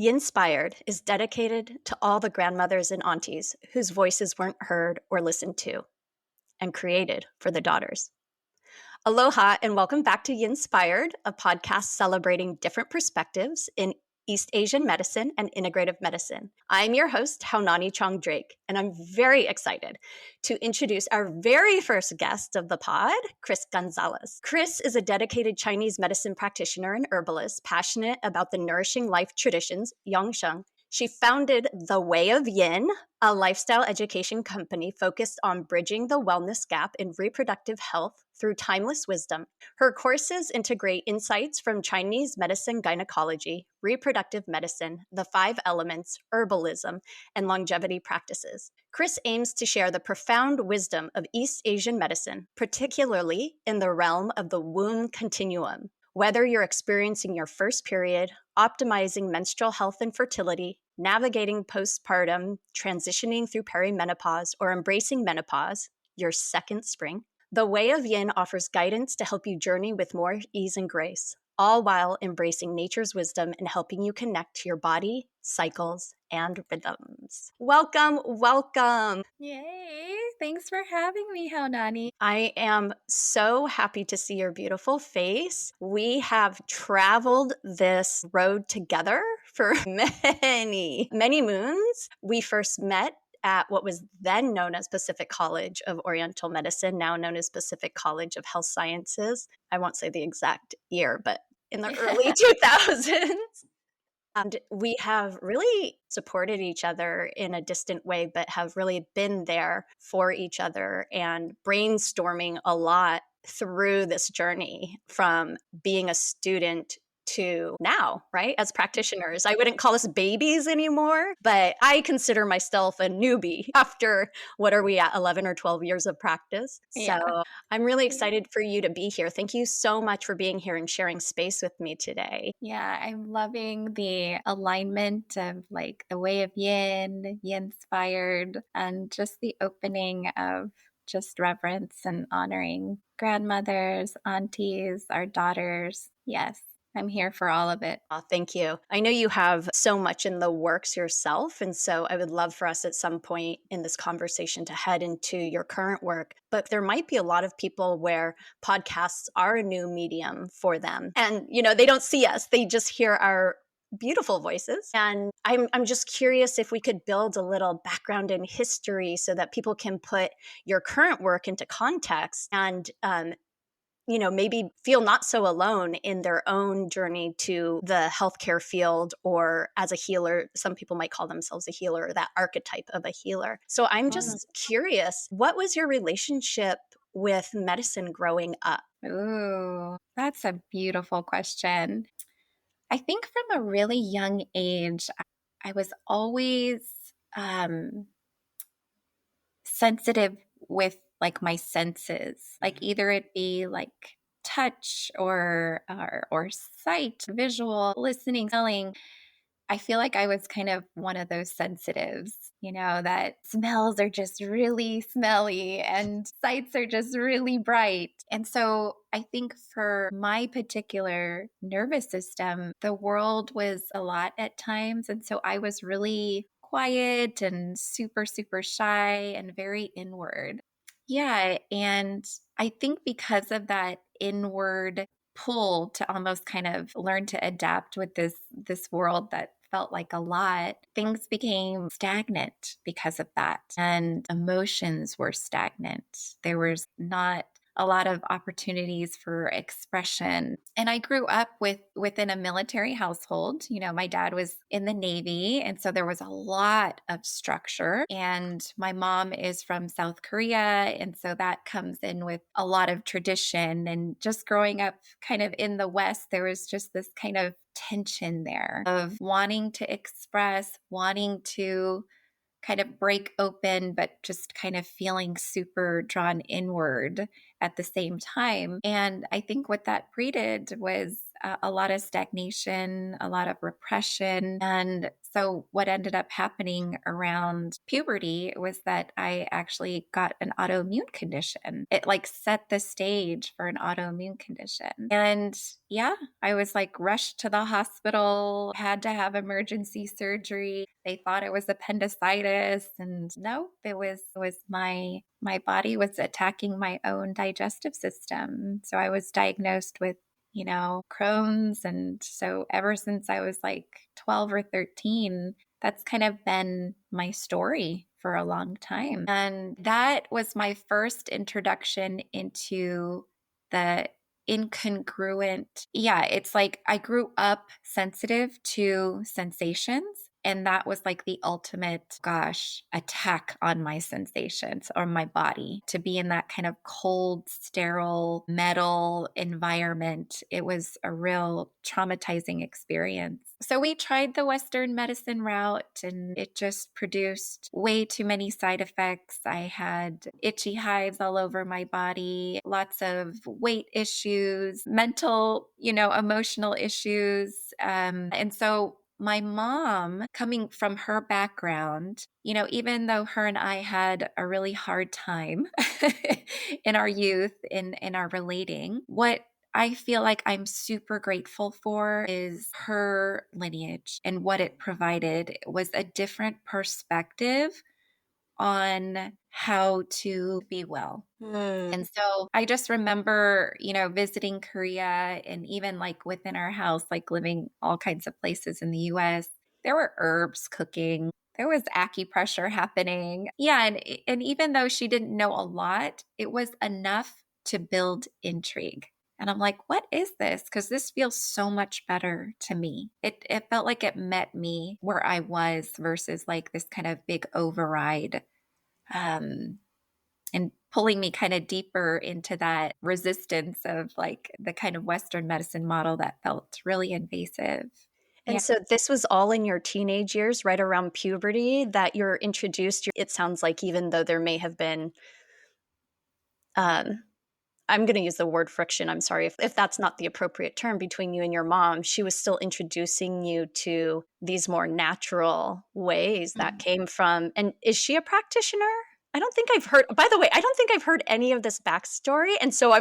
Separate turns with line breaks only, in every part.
Yinspired is dedicated to all the grandmothers and aunties whose voices weren't heard or listened to, and created for the daughters. Aloha and welcome back to Yinspired, a podcast celebrating different perspectives in East Asian medicine and integrative medicine. I'm your host, Haunani Chong Drake, and I'm very excited to introduce our very first guest of the pod, Kris González. Kris is a dedicated Chinese medicine practitioner and herbalist, passionate about the nourishing life traditions, yǎng. She founded the Way of Yin, a lifestyle education company focused on bridging the wellness gap in reproductive health through timeless wisdom. Her courses integrate insights from Chinese Medicine Gynecology, reproductive medicine, the 5 elements, herbalism, and longevity practices. Kris aims to share the profound wisdom of East Asian medicine, particularly in the realm of the Womb Continuum. Whether you're experiencing your first period, optimizing menstrual health and fertility, navigating postpartum, transitioning through perimenopause, or embracing menopause, your second spring, the Way of Yin offers guidance to help you journey with more ease and grace, all while embracing nature's wisdom and helping you connect to your body, cycles, and rhythms. Welcome, welcome.
Yay! Thanks for having me, Haunani.
I am so happy to see your beautiful face. We have traveled this road together for many, many moons. We first met at what was then known as Pacific College of Oriental Medicine, now known as Pacific College of Health Sciences. I won't say the exact year, but in the early 2000s. And we have really supported each other in a distant way, but have really been there for each other and brainstorming a lot through this journey from being a student to now, right? As practitioners, I wouldn't call us babies anymore, but I consider myself a newbie after what are we at, 11 or 12 years of practice.
Yeah.
So I'm really excited for you to be here. Thank you so much for being here and sharing space with me today.
Yeah, I'm loving the alignment of like the Way of Yin, Yin-inspired, and just the opening of just reverence and honoring grandmothers, aunties, our daughters. Yes, I'm here for all of it.
Oh, thank you. I know you have so much in the works yourself. And so I would love for us at some point in this conversation to head into your current work. But there might be a lot of people where podcasts are a new medium for them. And, they don't see us, they just hear our beautiful voices. And I'm just curious if we could build a little background in history so that people can put your current work into context and, maybe feel not so alone in their own journey to the healthcare field or as a healer. Some people might call themselves a healer or that archetype of a healer. So I'm just curious, what was your relationship with medicine growing up?
Ooh, that's a beautiful question. I think from a really young age, I was always sensitive with like my senses, like either it be like touch or sight, visual, listening, smelling. I feel like I was kind of one of those sensitives, that smells are just really smelly and sights are just really bright. And so I think for my particular nervous system, the world was a lot at times. And so I was really quiet and super, super shy and very inward. Yeah. And I think because of that inward pull to almost kind of learn to adapt with this world that felt like a lot, things became stagnant because of that, and emotions were stagnant. There was not a lot of opportunities for expression. And I grew up within a military household. My dad was in the Navy, and so there was a lot of structure. And my mom is from South Korea, and so that comes in with a lot of tradition. And just growing up kind of in the West, there was just this kind of tension there of wanting to express, wanting to kind of break open, but just kind of feeling super drawn inward at the same time. And I think what that breeded was a lot of stagnation, a lot of repression. And so what ended up happening around puberty was that I actually got an autoimmune condition. It like set the stage for an autoimmune condition. And yeah, I was like rushed to the hospital, had to have emergency surgery. They thought it was appendicitis, and no, it was my body was attacking my own digestive system. So I was diagnosed with Crohn's. And so ever since I was like 12 or 13, that's kind of been my story for a long time. And that was my first introduction into the incongruent. Yeah, it's like I grew up sensitive to sensations. And that was like the ultimate, attack on my sensations or my body. To be in that kind of cold, sterile, metal environment, it was a real traumatizing experience. So we tried the Western medicine route and it just produced way too many side effects. I had itchy hives all over my body, lots of weight issues, mental, emotional issues. And so my mom, coming from her background, even though her and I had a really hard time in our youth, in our relating, what I feel like I'm super grateful for is her lineage, and what it provided was a different perspective on how to be well. And so I just remember, visiting Korea, and even like within our house, like living all kinds of places in the US, there were herbs cooking. There was acupressure happening. Yeah. And even though she didn't know a lot, it was enough to build intrigue. And I'm like, what is this? Because this feels so much better to me. It felt like it met me where I was versus like this kind of big override. And pulling me kind of deeper into that resistance of like the kind of Western medicine model that felt really invasive.
And
Yeah.
so this was all in your teenage years, right around puberty, that you're introduced. It sounds like even though there may have been, um, I'm going to use the word friction. I'm sorry if that's not the appropriate term between you and your mom. She was still introducing you to these more natural ways that
Mhm.
came from. And is she a practitioner? I don't think I've heard. By the way, I don't think I've heard any of this backstory, and so
Yeah.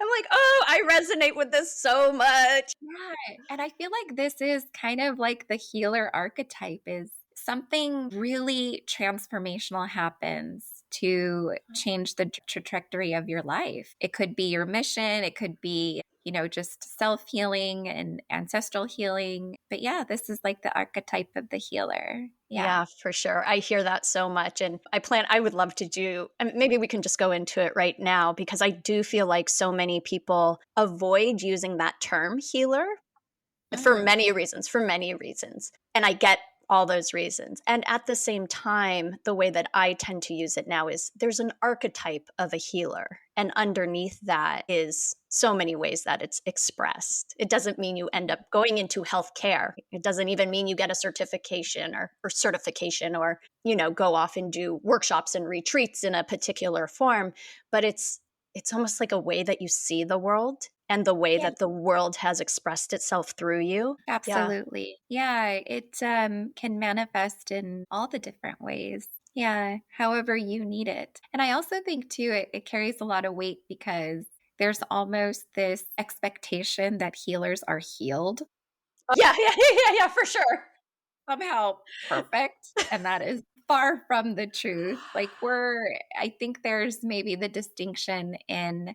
I'm like, oh, I resonate with this so much.
Yeah. And I feel like this is kind of like the healer archetype is something really transformational happens to change the trajectory of your life. It could be your mission, it could be, just self healing and ancestral healing. But yeah, this is like the archetype of the healer. Yeah.
Yeah, for sure. I hear that so much. And I would love to do, and maybe we can just go into it right now because I do feel like so many people avoid using that term healer for
Mhm.
many reasons, for many reasons. And I get all those reasons. And at the same time, the way that I tend to use it now is there's an archetype of a healer. And underneath that is so many ways that it's expressed. It doesn't mean you end up going into healthcare. It doesn't even mean you get a certification or certification or, go off and do workshops and retreats in a particular form. But it's almost like a way that you see the world and the way
Yeah.
that the world has expressed itself through you. Yeah.
Absolutely. Yeah, it can manifest in all the different ways. Yeah, however you need it. And I also think, too, it carries a lot of weight because there's almost this expectation that healers are healed,
Yeah, yeah, yeah, for sure.
somehow perfect. And that is far from the truth. Like, I think there's maybe the distinction in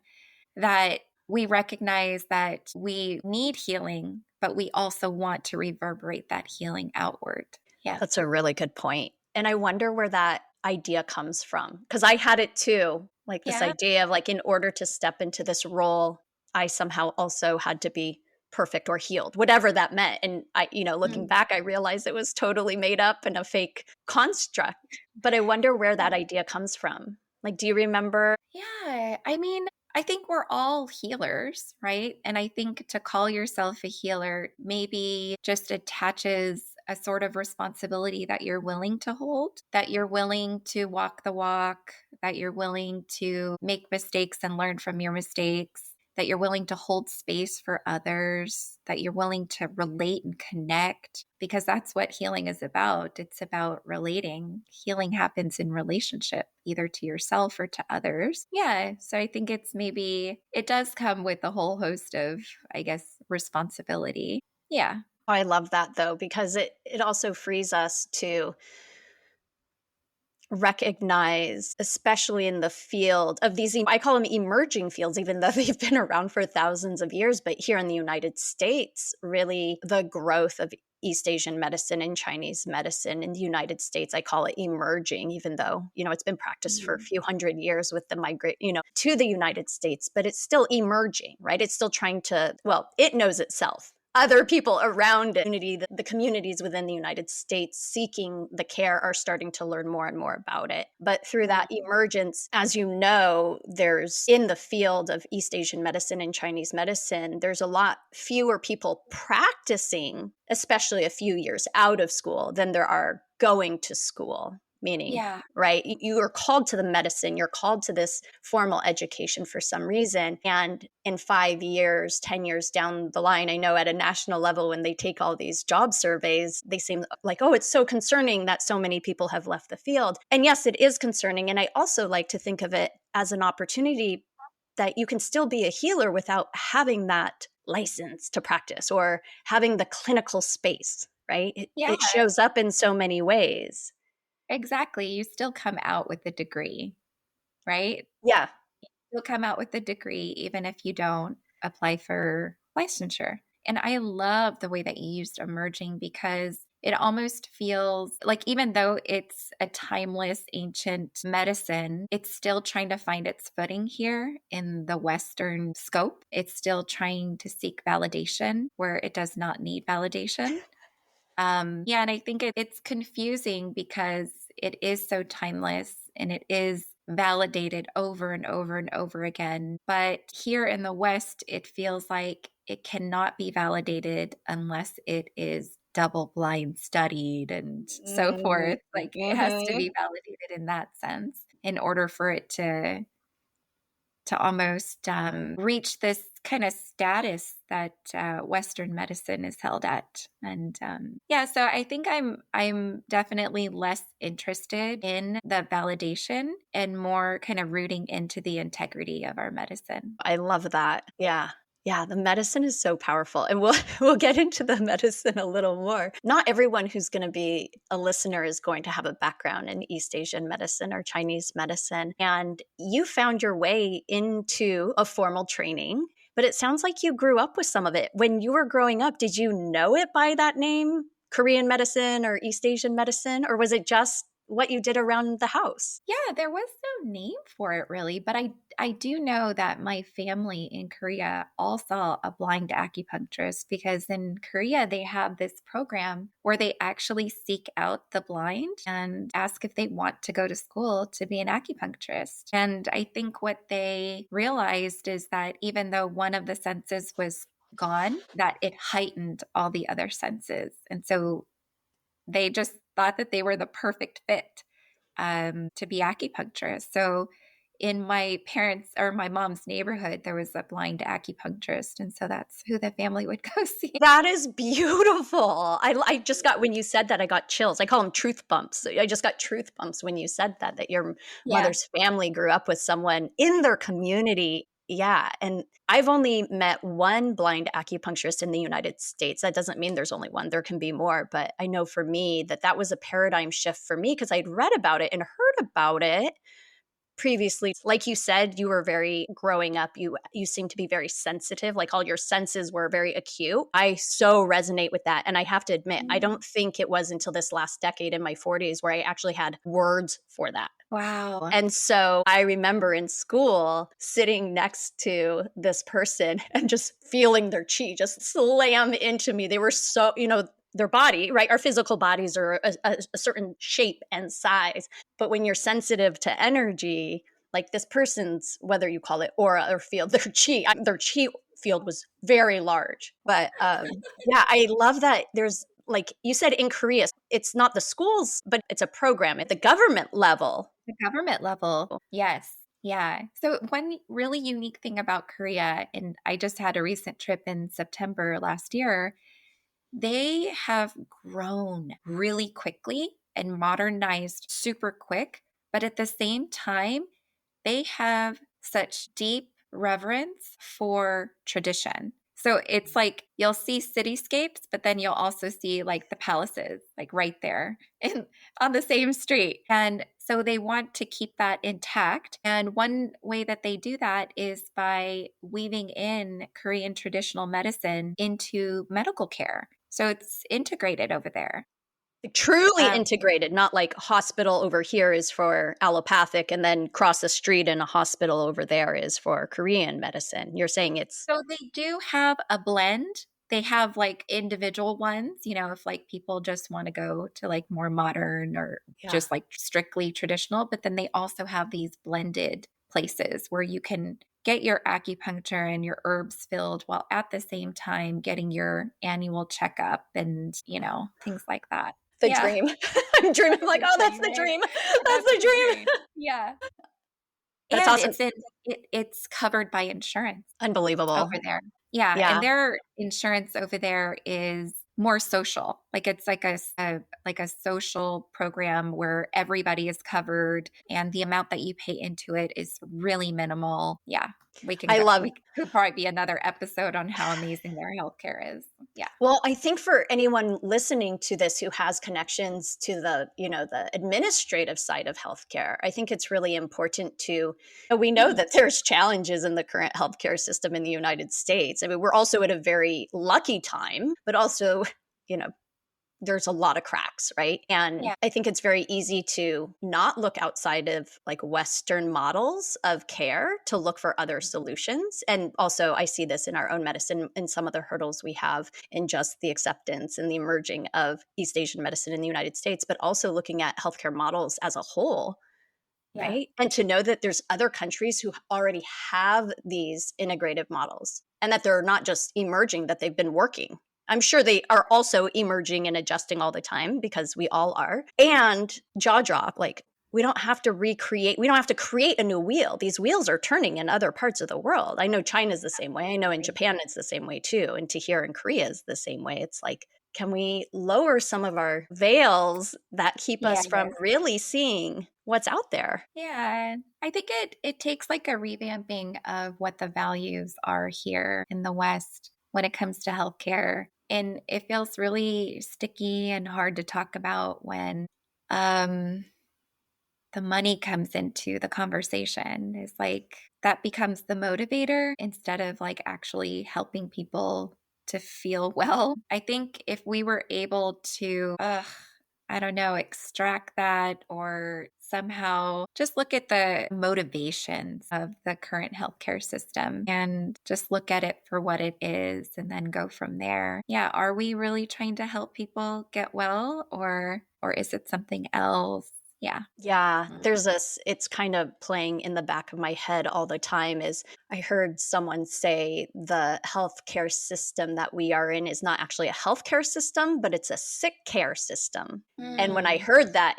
that we recognize that we need healing, but we also want to reverberate that healing outward. Yeah.
That's a really good point. And I wonder where that idea comes from. Because I had it too, like this
Yeah.
idea of like, in order to step into this role, I somehow also had to be perfect or healed, whatever that meant. And looking
Mm.
back, I realized it was totally made up and a fake construct. But I wonder where that idea comes from. Like, do you remember?
Yeah. I mean, I think we're all healers, right? And I think to call yourself a healer maybe just attaches a sort of responsibility that you're willing to hold, that you're willing to walk the walk, that you're willing to make mistakes and learn from your mistakes, that you're willing to hold space for others, that you're willing to relate and connect, because that's what healing is about. It's about relating. Healing happens in relationship, either to yourself or to others. Yeah. So I think it does come with a whole host of, I guess, responsibility. Yeah.
I love that though, because it also frees us to recognize, especially in the field of these, I call them emerging fields, even though they've been around for thousands of years. But here in the United States, really the growth of East Asian medicine and Chinese medicine in the United States, I call it emerging, even though, it's been practiced for a few hundred years with the migrate, to the United States, but it's still emerging, right? It's still trying to, well, it knows itself. Other people around it, the communities within the United States seeking the care are starting to learn more and more about it. But through that emergence, as you know, there's in the field of East Asian medicine and Chinese medicine, there's a lot fewer people practicing, especially a few years out of school, than there are going to school. Meaning, right, you are called to the medicine, you're called to this formal education for some reason. And in 5 years, 10 years down the line, I know at a national level, when they take all these job surveys, they seem like, oh, it's so concerning that so many people have left the field. And yes, it is concerning. And I also like to think of it as an opportunity that you can still be a healer without having that license to practice or having the clinical space, right? It shows up in so many ways.
Exactly. You still come out with a degree, right?
Yeah.
You'll come out with a degree even if you don't apply for licensure. And I love the way that you used emerging, because it almost feels like, even though it's a timeless ancient medicine, it's still trying to find its footing here in the Western scope. It's still trying to seek validation where it does not need validation. Yeah, and I think it's confusing because it is so timeless and it is validated over and over and over again. But here in the West, it feels like it cannot be validated unless it is double blind studied and so forth. Like, it has to be validated in that sense in order for it to almost reach this kind of status that Western medicine is held at. And yeah, so I think I'm definitely less interested in the validation and more kind of rooting into the integrity of our medicine.
I love that. Yeah. Yeah, the medicine is so powerful. And we'll get into the medicine a little more. Not everyone who's going to be a listener is going to have a background in East Asian medicine or Chinese medicine. And you found your way into a formal training, but it sounds like you grew up with some of it. When you were growing up, did you know it by that name, Korean medicine or East Asian medicine, or was it just what you did around the house?
Yeah, there was no name for it really, but I do know that my family in Korea all saw a blind acupuncturist, because in Korea they have this program where they actually seek out the blind and ask if they want to go to school to be an acupuncturist. And I think what they realized is that even though one of the senses was gone, that it heightened all the other senses. And so they just thought that they were the perfect fit to be acupuncturists. So in my parents' or my mom's neighborhood, there was a blind acupuncturist. And so that's who the family would go see.
That is beautiful. I just got, when you said that, I got chills. I call them truth bumps. I just got truth bumps when you said that your mother's family grew up with someone in their community. Yeah. And I've only met one blind acupuncturist in the United States. That doesn't mean there's only one. There can be more. But I know for me that was a paradigm shift for me, because I'd read about it and heard about it previously. Like you said, you were growing up, you seem to be very sensitive, like all your senses were very acute. I so resonate with that. And I have to admit, I don't think it was until this last decade in my 40s where I actually had words for that.
Wow.
And so I remember in school sitting next to this person and just feeling their chi just slam into me. They were so, their body, right? Our physical bodies are a certain shape and size. But when you're sensitive to energy, like this person's, whether you call it aura or field, their chi field was very large. But yeah, I love that there's, like you said, in Korea, it's not the schools, but it's a program at the government level.
The government level. Yes. Yeah. So one really unique thing about Korea, and I just had a recent trip in September last year, they have grown really quickly and modernized super quick. But at the same time, they have such deep reverence for tradition. So it's like you'll see cityscapes, but then you'll also see like the palaces, like right there in, on the same street. And so they want to keep that intact. And one way that they do that is by weaving in Korean traditional medicine into medical care. So it's integrated over there.
Truly
Um,
integrated, not like hospital over here is for allopathic and then cross the street and a hospital over there is for Korean medicine. You're saying it's
So they do have a blend. They have like individual ones, if like people just want to go to like more modern or
yeah.
just like strictly traditional, but then they also have these blended places where you can get your acupuncture and your herbs filled while at the same time getting your annual checkup and, things like that.
The
Yeah.
dream. I'm dreaming like,
The
oh, that's
dream,
the
right?
dream. That's
That's
the
the
dream.
dream. Yeah.
That's
And
awesome.
it's covered by insurance over
Unbelievable.
there. Yeah, and
Yeah.
their insurance over there is more social. Like it's like like a social program where everybody is covered and the amount that you pay into it is really minimal. Yeah.
I love
We could probably be another episode on how amazing their healthcare is. Yeah.
Well, I think for anyone listening to this who has connections to the administrative side of healthcare, I think it's really important to we know
Mhm.
that there's challenges in the current healthcare system in the United States. I mean, we're also at a very lucky time, but also, you know, there's a lot of cracks, right? And
Yeah.
I think it's very easy to not look outside of like Western models of care to look for other solutions. And also, I see this in our own medicine and some of the hurdles we have in just the acceptance and the emerging of East Asian medicine in the United States, but also looking at healthcare models as a whole,
Yeah.
right? And to know that there's other countries who already have these integrative models and that they're not just emerging, that they've been working. I'm sure they are also emerging and adjusting all the time because we all are. And jaw drop, like we don't have to recreate, we don't have to create a new wheel. These wheels are turning in other parts of the world. I know China's the same way. I know in Japan it's the same way too. And to here in Korea is the same way. It's like, can we lower some of our veils that keep
Yeah.
us from really seeing what's out there?
Yeah, I think it takes like a revamping of what the values are here in the West when it comes to healthcare. And it feels really sticky and hard to talk about when um the money comes into the conversation. Is like that becomes the motivator instead of like actually helping people to feel well. I think if we were able to I don't know, extract that or somehow just look at the motivations of the current healthcare system and just look at it for what it is and then go from there. Yeah, are we really trying to help people get well or is it something else? Yeah.
Yeah,
Mm.
there's this, it's kind of playing in the back of my head all the time is I heard someone say the healthcare system that we are in is not actually a healthcare system, but it's a sick care system. And when I
Mm.
heard that,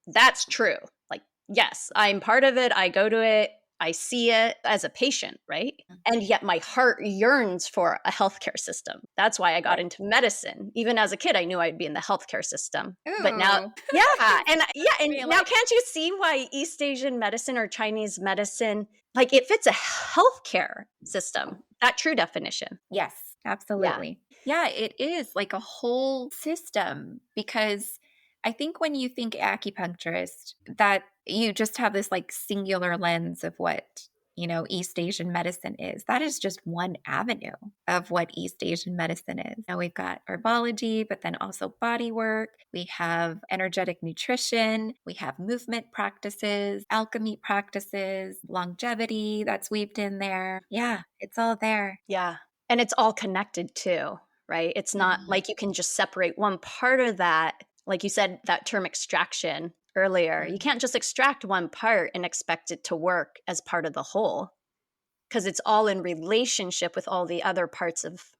that's true. Like, yes, I'm part of it. I go to it. I see it as a patient, right? And yet my heart yearns for a healthcare system. That's why I got
Right.
into medicine. Even as a kid, I knew I'd be in the healthcare system. But now,
Ooh.
yeah, and
Be
now
like,
can't you see why East Asian medicine or Chinese medicine, like it fits a healthcare system, that true definition.
yes,
Yeah.
absolutely. Yeah, it is like a whole system because I think when you think acupuncturist, that you just have this like singular lens of what, East Asian medicine is. That is just one avenue of what East Asian medicine is. Now we've got herbology, but then also body work. We have energetic nutrition. We have movement practices, alchemy practices, longevity that's weaved in there. Yeah, it's all there.
Yeah. And it's all connected too, right? It's not
Mhm.
like you can just separate one part of that. Like you said, that term extraction earlier, you
Mhm.
can't just extract one part and expect it to work as part of the whole because it's all in relationship with all the other parts of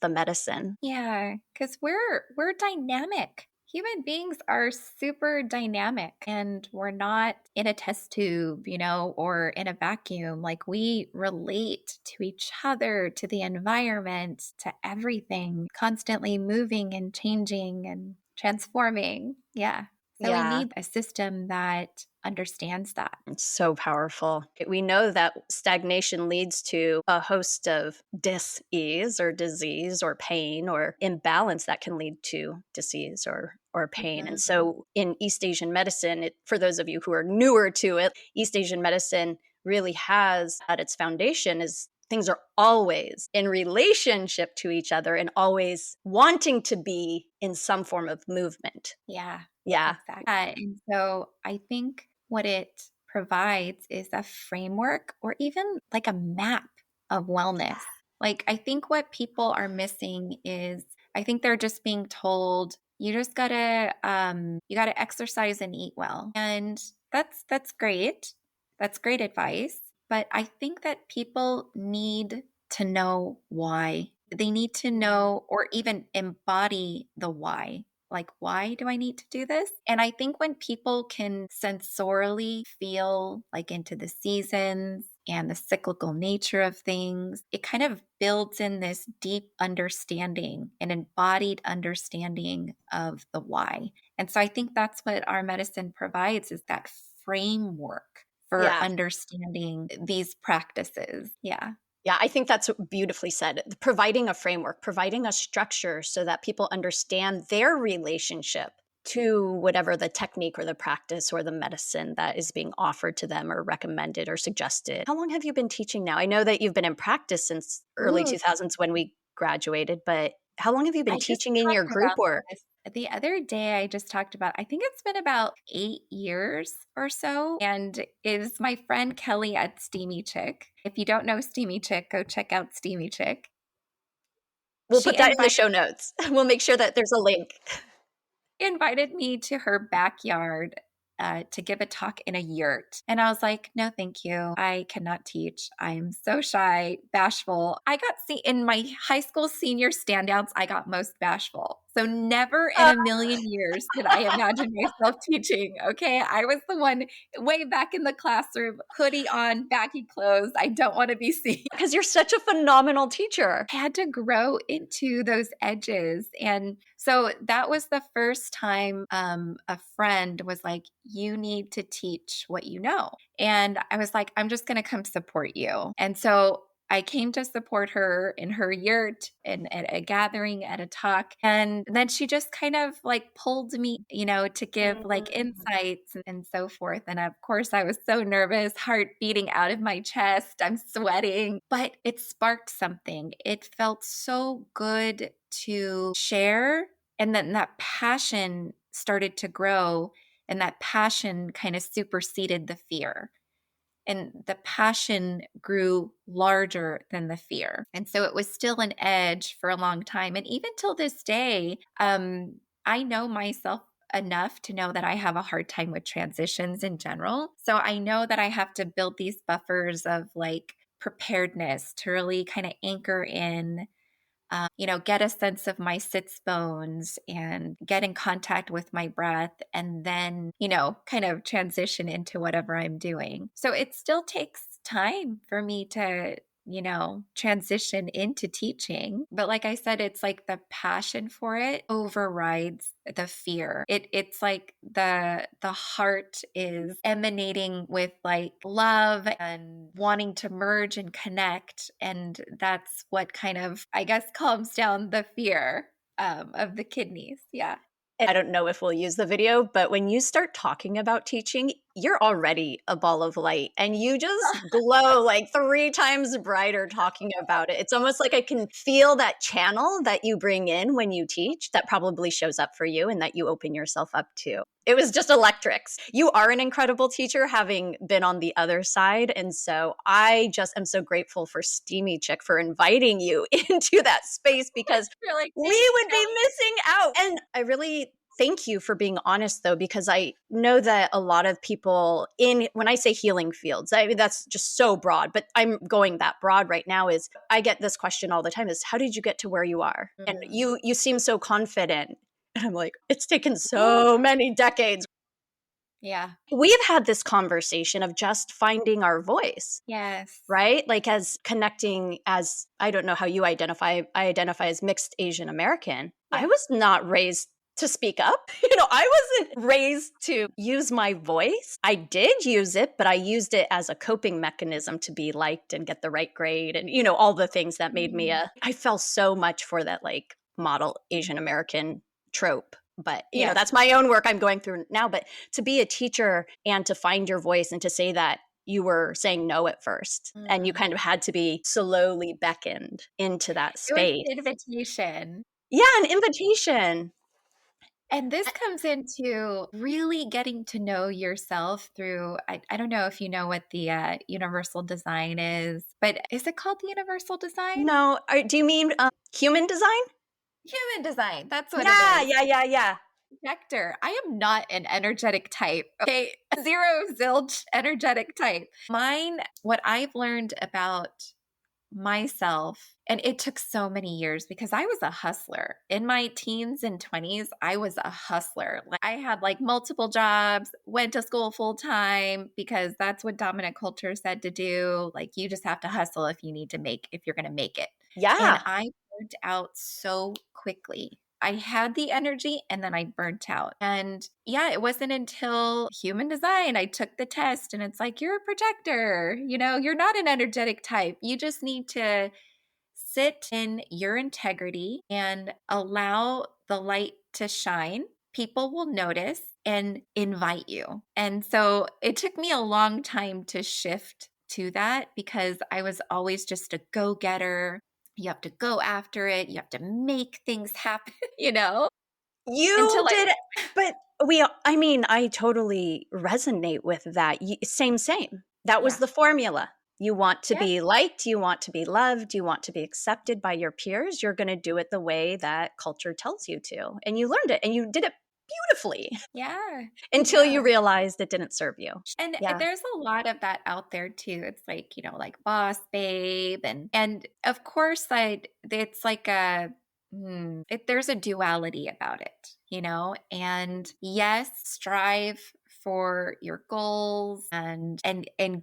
the medicine.
Yeah, because we're dynamic. human beings are super dynamic and we're not in a test tube, or in a vacuum. Like we relate to each other, to the environment, to everything, constantly moving and changing and transforming. Yeah. So we
Yeah.
need a system that understands that.
It's so powerful. We know that stagnation leads to a host of dis-ease or disease or pain or imbalance that can lead to disease or pain. And so in East Asian medicine, for those of you who are newer to it, East Asian medicine really has at its foundation is things are always in relationship to each other and always wanting to be in some form of movement.
Yeah.
Yeah.
Exactly. And so I think what it provides is a framework or even like a map of wellness. Like, I think what people are missing is I think they're just being told you just gotta exercise and eat well. And that's great. That's great advice. But I think that people need to know why. They need to know or even embody the why. Like, why do I need to do this? And I think when people can sensorially feel like into the seasons and the cyclical nature of things, it kind of builds in this deep understanding, an embodied understanding of the why. And so I think that's what our medicine provides is that framework for
Yeah.
understanding these practices. Yeah.
Yeah, I think that's beautifully said. Providing a framework, providing a structure so that people understand their relationship to whatever the technique or the practice or the medicine that is being offered to them or recommended or suggested. How long have you been teaching now? I know that you've been in practice since early
Ooh,
2000s when we graduated, but how long have you been
I just
teaching in your
talked
group
about
or?
this the other day. I just talked about, I think it's been about 8 years or so. And it was my friend Kelly at Steamy Chick. If you don't know Steamy Chick, go check out Steamy Chick.
We'll
She
put that in the
invited
show notes. We'll make sure that there's a link.
invited me to her backyard to give a talk in a yurt. And I was like, no, thank you. I cannot teach. I'm so shy, bashful. I got in my high school senior standouts, I got most bashful. So never in a million years did I imagine myself teaching. Okay. I was the one way back in the classroom, hoodie on, baggy clothes. I don't want to be seen.
Because you're such a phenomenal teacher.
I had to grow into those edges. And so that was the first time a friend was like, you need to teach what you know. And I was like, I'm just going to come support you. And so I came to support her in her yurt and at a gathering at a talk. And then she just kind of like pulled me, to give like insights and so forth. And of course, I was so nervous, heart beating out of my chest. I'm sweating, but it sparked something. It felt so good to share. And then that passion started to grow, and that passion kind of superseded the fear. And the passion grew larger than the fear. And so it was still an edge for a long time. And even till this day, I know myself enough to know that I have a hard time with transitions in general. So I know that I have to build these buffers of like preparedness to really kind of anchor in, get a sense of my sits bones and get in contact with my breath and then, kind of transition into whatever I'm doing. So it still takes time for me to, transition into teaching. But like I said, it's like the passion for it overrides the fear. It's like the heart is emanating with like love and wanting to merge and connect. And that's what kind of, I guess, calms down the fear of the kidneys. Yeah.
I don't know if we'll use the video, but when you start talking about teaching, you're already a ball of light and you just glow like 3 times brighter talking about it. It's almost like I can feel that channel that you bring in when you teach that probably shows up for you and that you open yourself up to. It was just electric. You are an incredible teacher, having been on the other side. And so I just am so grateful for Steamy Chick for inviting you into that space because
Really,
we would be missing out. And I really thank you for being honest, though, because I know that a lot of people when I say healing fields, I mean, that's just so broad, but I'm going that broad right now is I get this question all the time is, how did you get to where you are? And you seem so confident And I'm like, it's taken so many decades.
Yeah.
We've had this conversation of just finding our voice,
Yes.
right? Like as connecting as, I don't know how you identify, I identify as mixed Asian American.
Yeah.
I was not raised to speak up. I wasn't raised to use my voice. I did use it, but I used it as a coping mechanism to be liked and get the right grade and, all the things that made me I fell so much for that like model Asian American trope. But,
Yes.
that's my own work I'm going through now. But to be a teacher and to find your voice and to say that you were saying no at first and you kind of had to be slowly beckoned into that
It was
space.
an invitation.
Yeah, an invitation.
And this comes into really getting to know yourself through, I don't know if you know what the universal design is, but is it called the universal design?
No, do you mean human design?
Human design. That's what it
Yeah,
is.
yeah.
Projector. I am not an energetic type. Okay. Zero zilch energetic type. Mine, what I've learned about myself, and it took so many years because I was a hustler. In my teens and 20s, I was a hustler. Like I had like multiple jobs, went to school full time because that's what dominant culture said to do. Like you just have to hustle if you're going to make it.
Yeah.
And I burnt out so quickly. I had the energy and then I burnt out. And yeah, it wasn't until human design I took the test and it's like, you're a projector. You're not an energetic type. You just need to sit in your integrity and allow the light to shine. People will notice and invite you. And so it took me a long time to shift to that because I was always just a go-getter. You have to go after it. You have to make things happen,
You
until
did it. But I totally resonate with that. Same. That was
yeah.
the formula. You want to
Yeah.
be liked, you want to be loved, you want to be accepted by your peers. You're going to do it the way that culture tells you to. And you learned it and you did it beautifully
Yeah.
until you realized it didn't serve you.
And
Yeah.
there's a lot of that out there too. It's like, like boss babe and of course it's like there's a duality about it, and yes, strive for your goals and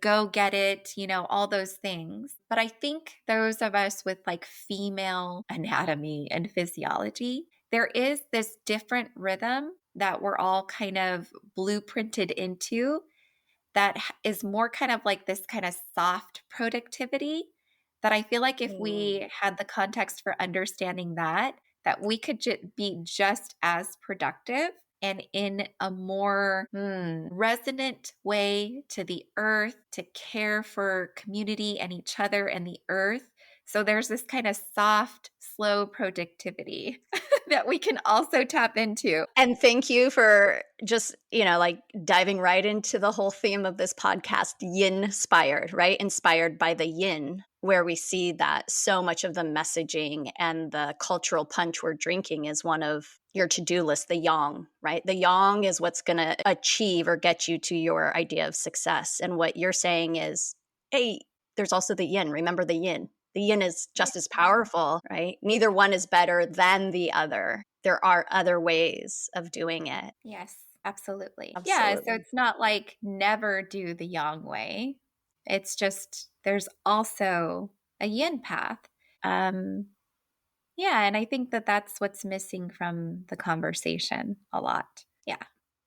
go get it, all those things. But I think those of us with like female anatomy and physiology, there is this different rhythm that we're all kind of blueprinted into that is more kind of like this kind of soft productivity that I feel like if we had the context for understanding that we could be just as productive and in a more resonant way to the earth, to care for community and each other and the earth. So there's this kind of soft, slow productivity that we can also tap into.
And thank you for just, like diving right into the whole theme of this podcast, yin inspired, right? Inspired by the yin, where we see that so much of the messaging and the cultural punch we're drinking is one of your to-do list, the yāng, right? The yāng is what's going to achieve or get you to your idea of success. And what you're saying is, hey, there's also the yin. Remember the yin. The yin is just as powerful, right? Neither one is better than the other. There are other ways of doing it.
Yes, absolutely. Yeah,
Absolutely.
so it's not like never do the yang way. It's just there's also a yin path. Yeah, and I think that that's what's missing from the conversation a lot. Yeah.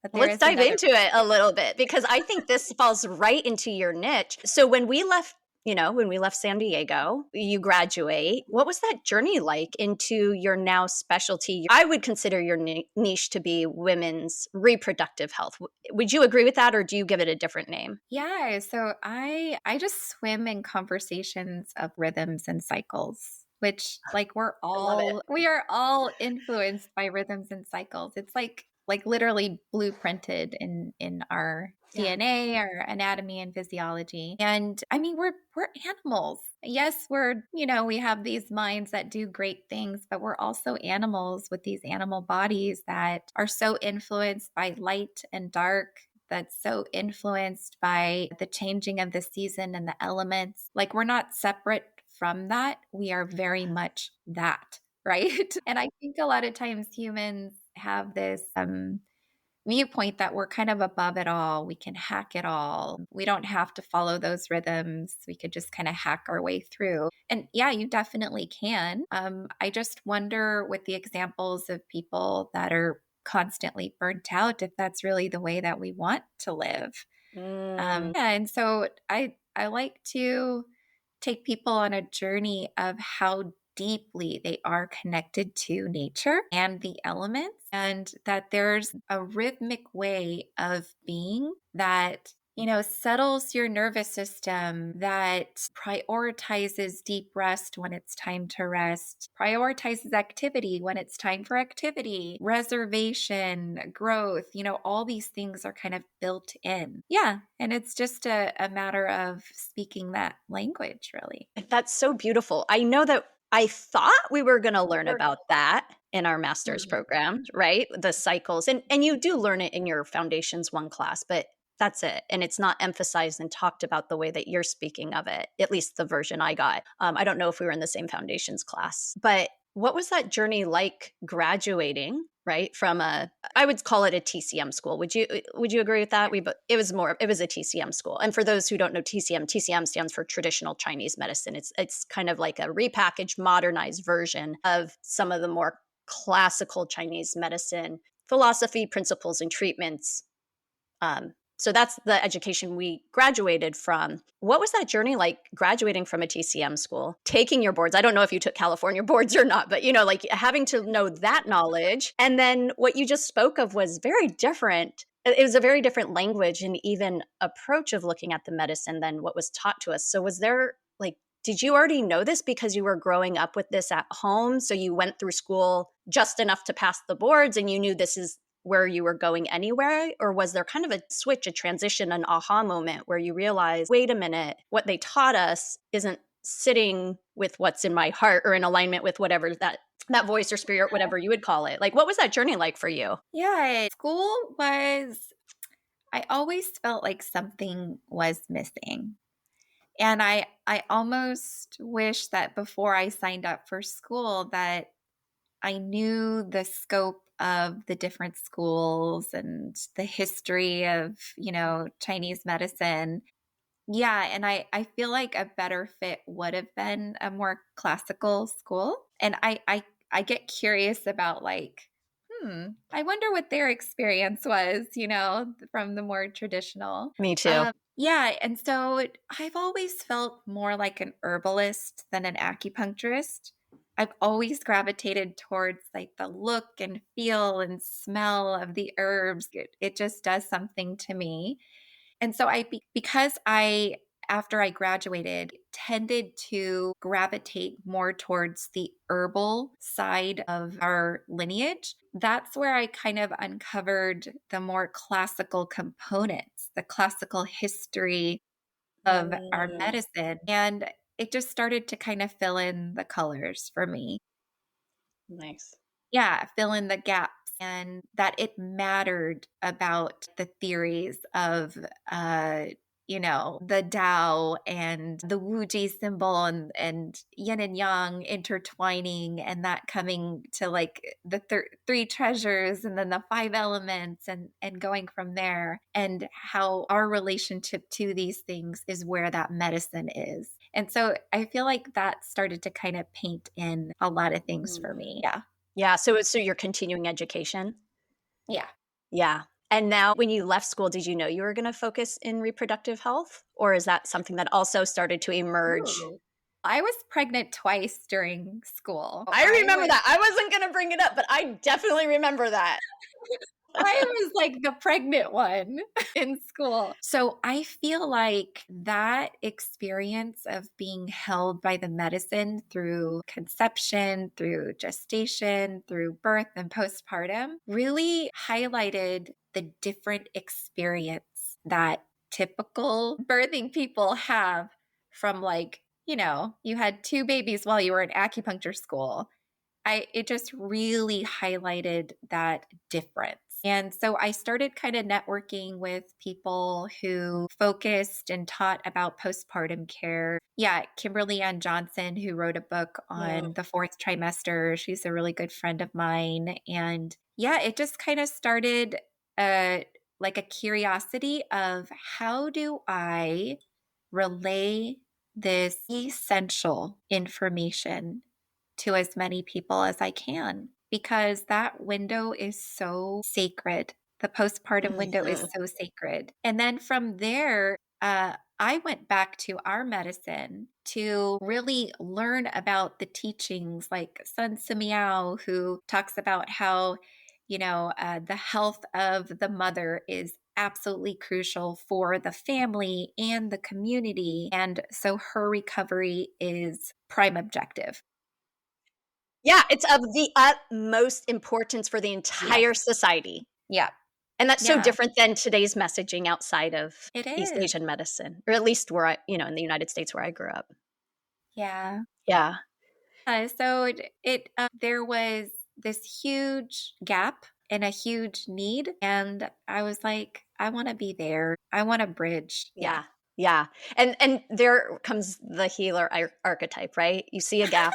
But there
Let's
is
dive
another
into it a little bit because I think this falls right into your niche. So when we left San Diego, you graduate. What was that journey like into your now specialty? I would consider your niche to be women's reproductive health. Would you agree with that or do you give it a different name?
Yeah, so I just swim in conversations of rhythms and cycles, which like we are all influenced by rhythms and cycles. It's like literally blueprinted in our DNA, our anatomy and physiology. And I mean, we're animals. Yes, we have these minds that do great things, but we're also animals with these animal bodies that are so influenced by light and dark, that's so influenced by the changing of the season and the elements. Like we're not separate from that. We are very much that, right? And I think a lot of times humans have this viewpoint that we're kind of above it all. We can hack it all. We don't have to follow those rhythms. We could just kind of hack our way through. And yeah, you definitely can. I just wonder with the examples of people that are constantly burnt out, if that's really the way that we want to live. Yeah, and so I like to take people on a journey of how deeply they are connected to nature and the elements, and that there's a rhythmic way of being that, settles your nervous system, that prioritizes deep rest when it's time to rest, prioritizes activity when it's time for activity, reservation, growth, all these things are kind of built in. Yeah. And it's just a matter of speaking that language, really.
That's so beautiful. I know that I thought we were going to learn about that in our master's program, right? The cycles. And you do learn it in your Foundations 1 class, but that's it. And it's not emphasized and talked about the way that you're speaking of it, at least the version I got. I don't know if we were in the same Foundations class, but what was that journey like graduating, right? From I would call it a TCM school. Would you agree with that? It was a TCM school. And for those who don't know TCM stands for Traditional Chinese Medicine. It's kind of like a repackaged, modernized version of some of the more classical Chinese medicine philosophy, principles, and treatments. So that's the education we graduated from. What was that journey like graduating from a TCM school, taking your boards? I don't know if you took California boards or not, but like having to know that knowledge. And then what you just spoke of was very different. It was a very different language and even approach of looking at the medicine than what was taught to us. So was there did you already know this because you were growing up with this at home? So you went through school just enough to pass the boards and you knew this is where you were going anyway? Or was there kind of a switch, a transition, an aha moment where you realized, wait a minute, what they taught us isn't sitting with what's in my heart or in alignment with whatever that voice or spirit, whatever you would call it? What was that journey like for you?
Yeah, I always felt like something was missing. And I almost wish that before I signed up for school that I knew the scope of the different schools and the history of, Chinese medicine. Yeah, and I feel like a better fit would have been a more classical school. And I get curious about I wonder what their experience was, from the more traditional.
Me too.
Yeah, and so I've always felt more like an herbalist than an acupuncturist. I've always gravitated towards like the look and feel and smell of the herbs. It just does something to me. And so because I after I graduated tended to gravitate more towards the herbal side of our lineage, that's where I kind of uncovered the more classical components, the classical history of our medicine. And it just started to kind of fill in the colors for me.
Nice.
Yeah, fill in the gaps, and that it mattered about the theories of the Tao and the Wuji symbol and yin and yang intertwining, and that coming to like the three treasures and then the five elements and going from there, and how our relationship to these things is where that medicine is. And so I feel like that started to kind of paint in a lot of things for me. Yeah.
Yeah. So you're continuing education?
Yeah.
Yeah. And now when you left school, did you know you were going to focus in reproductive health? Or is that something that also started to emerge?
Ooh. I was pregnant twice during school.
I remember that. I wasn't going to bring it up, but I definitely remember that.
I was like the pregnant one in school. So I feel like that experience of being held by the medicine through conception, through gestation, through birth and postpartum really highlighted the different experience that typical birthing people have from you had two babies while you were in acupuncture school. it just really highlighted that difference. And so I started kind of networking with people who focused and taught about postpartum care. Yeah, Kimberly Ann Johnson, who wrote a book on the fourth trimester. She's a really good friend of mine. And yeah, it just kind of started like a curiosity of how do I relay this essential information to as many people as I can, because that window is so sacred. The postpartum window is
Mhm.
so sacred. And then from there, I went back to our medicine to really learn about the teachings, like Sun Simiao, who talks about how, the health of the mother is absolutely crucial for the family and the community. And so her recovery is prime objective.
Yeah, it's of the utmost importance for the
Yes.
entire society.
Yeah.
And that's so
Yeah,
different than today's messaging outside of
it
East
is.
Asian medicine, or at least where in the United States where I grew up.
Yeah.
Yeah.
So there was this huge gap and a huge need. And I was like, I want to be there. I want to bridge. Yeah.
Yeah. Yeah. And there comes the healer archetype, right? You see a gap,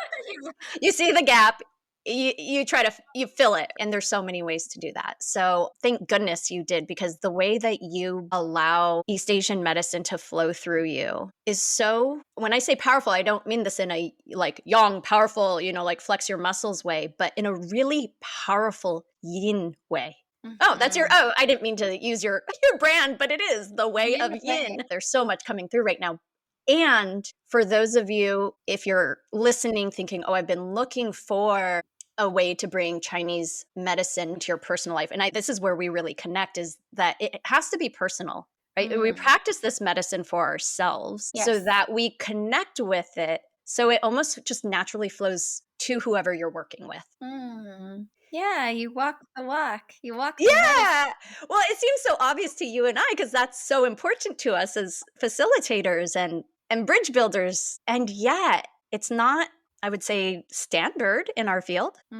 you see the gap, you try to you fill it, and there's so many ways to do that. So thank goodness you did, because the way that you allow East Asian medicine to flow through you is so, when I say powerful, I don't mean this in a like yang powerful, like flex your muscles way, but in a really powerful yin way. Oh, that's your,
Mhm.
oh, I didn't mean to use your brand, but it is the Way of
You're
Yin.
right.
There's so much coming through right now. And for those of you, if you're listening thinking, oh, I've been looking for a way to bring Chinese medicine to your personal life, and this is where we really connect, is that it has to be personal, right? We
Mm.
practice this medicine for ourselves so
Yes.
that we connect with it. So it almost just naturally flows to whoever you're working with.
Mm. Yeah, you walk the walk. You walk the medicine.
Yeah. Well, it seems so obvious to you and I, because that's so important to us as facilitators and bridge builders. And yet, it's not, I would say, standard in our field.
I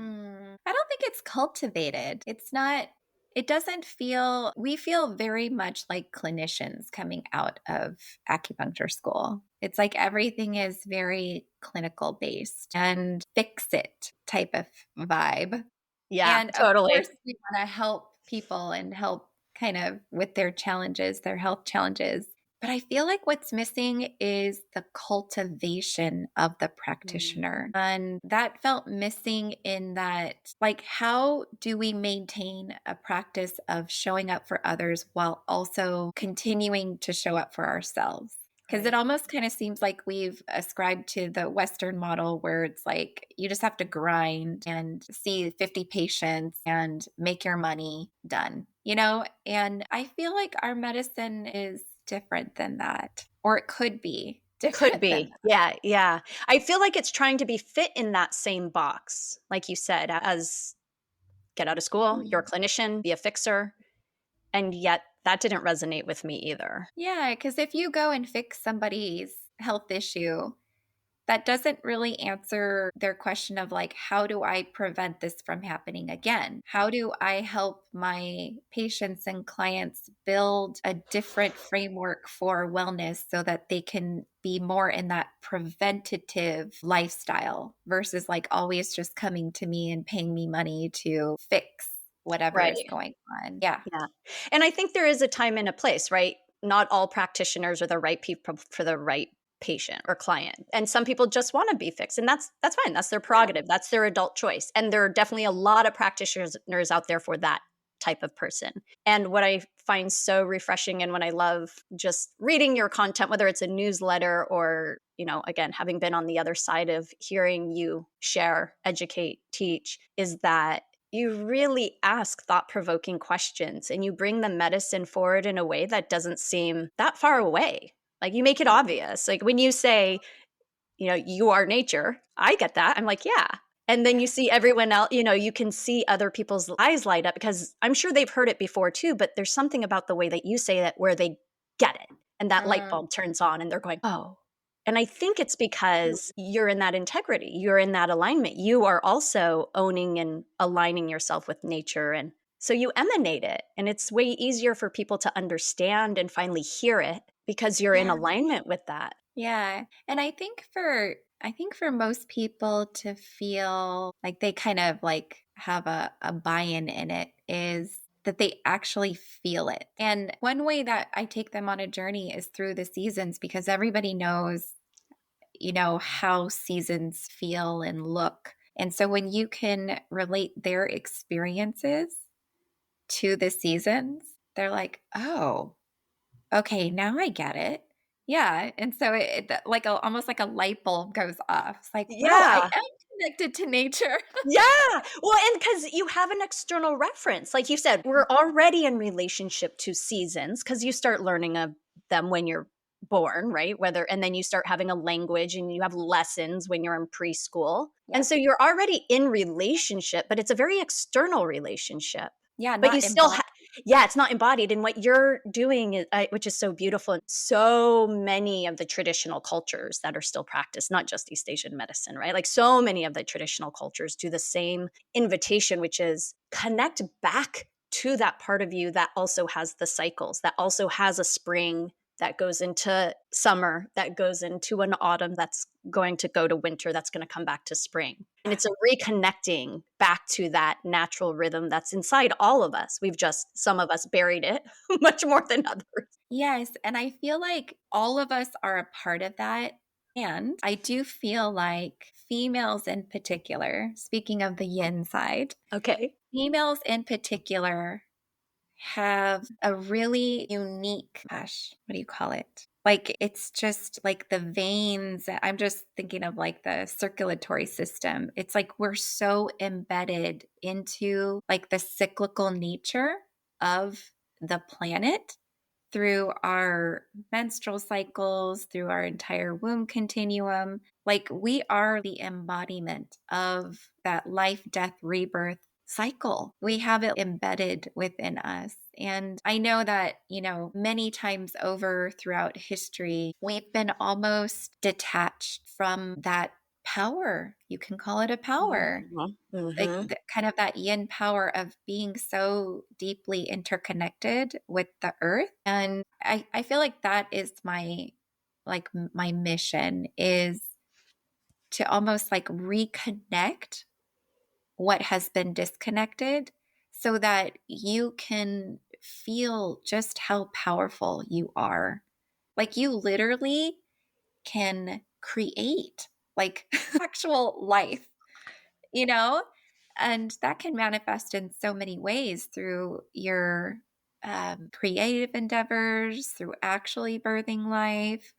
don't think it's cultivated. It's not, it doesn't feel, we feel very much like clinicians coming out of acupuncture school. It's like everything is very clinical based and fix it type of vibe.
Yeah,
And of
totally.
course, we want to help people and help kind of with their challenges, their health challenges. But I feel like what's missing is the cultivation of the
Mm.
practitioner. And that felt missing in that, like, how do we maintain a practice of showing up for others while also continuing to show up for ourselves? Because it
Right.
almost kind of seems like we've ascribed to the Western model where it's like you just have to grind and see 50 patients and make your money done, And I feel like our medicine is different than that, or it could be
Could
different than
be. Yeah, yeah. I feel like it's trying to be fit in that same box, like you said, as get out of school, you're a
that.
clinician, be a fixer. And yet that didn't resonate with me either.
Yeah, because if you go and fix somebody's health issue, that doesn't really answer their question of like, how do I prevent this from happening again? How do I help my patients and clients build a different framework for wellness so that they can be more in that preventative lifestyle versus like always just coming to me and paying me money to fix whatever
Right.
is going on? Yeah.
Yeah. And I think there is a time and a place, right? Not all practitioners are the right people for the right patient or client. And some people just want to be fixed, and that's fine. That's their
Yeah.
prerogative. That's their adult choice. And there are definitely a lot of practitioners out there for that type of person. And what I find so refreshing, and when I love just reading your content, whether it's a newsletter or, again, having been on the other side of hearing you share, educate, teach, is that you really ask thought-provoking questions and you bring the medicine forward in a way that doesn't seem that far away. Like, you make it obvious. Like when you say, you are nature, I get that. I'm like, yeah. And then you see everyone else, you can see other people's eyes light up, because I'm sure they've heard it before too, but there's something about the way that you say that where they get it. And that light
Mm,
bulb turns on and they're going, oh. And I think it's because you're in that integrity, you're in that alignment. You are also owning and aligning yourself with nature. And so you emanate it. And it's way easier for people to understand and finally hear it because you're in
Yeah.
alignment with that.
Yeah. And I think for most people to feel like they kind of like have a buy-in in it is that they actually feel it. And one way that I take them on a journey is through the seasons, because everybody knows, how seasons feel and look. And so when you can relate their experiences to the seasons, they're like, oh, okay, now I get it. Yeah. And so like almost like a light bulb goes off. It's like, wow, I
Yeah.
am connected to nature.
Yeah. Well, and because you have an external reference. Like you said, we're already in relationship to seasons because you start learning of them when you're born, right? And then you start having a language and you have lessons when you're in preschool. And
Yep.
so you're already in relationship, but it's a very external relationship.
Yeah,
But you
not
still
embodied.
yeah, it's not embodied. And what you're doing, which is so beautiful, and so many of the traditional cultures that are still practiced, not just East Asian medicine, right? Like so many of the traditional cultures do the same invitation, which is connect back to that part of you that also has the cycles, that also has a spring that goes into summer, that goes into an autumn, that's going to go to winter, that's going to come back to spring. And it's a reconnecting back to that natural rhythm that's inside all of us. Some of us buried it much more than others.
Yes. And I feel like all of us are a part of that. And I do feel like females in particular, speaking of the yin side,
Okay.
females in particular have a really unique, what do you call it? Like it's just like the veins. I'm just thinking of like the circulatory system. It's like we're so embedded into like the cyclical nature of the planet through our menstrual cycles, through our entire womb continuum. Like we are the embodiment of that life, death, rebirth cycle. We have it embedded within us. And I know that, many times over throughout history, we've been almost detached from that power. You can call it a power. Like
Mm-hmm.
kind of that yin power of being so deeply interconnected with the earth. And I feel like that is my mission is to almost like reconnect what has been disconnected so that you can feel just how powerful you are. Like you literally can create like actual life, you know? And that can manifest in so many ways through your creative endeavors, through actually birthing life.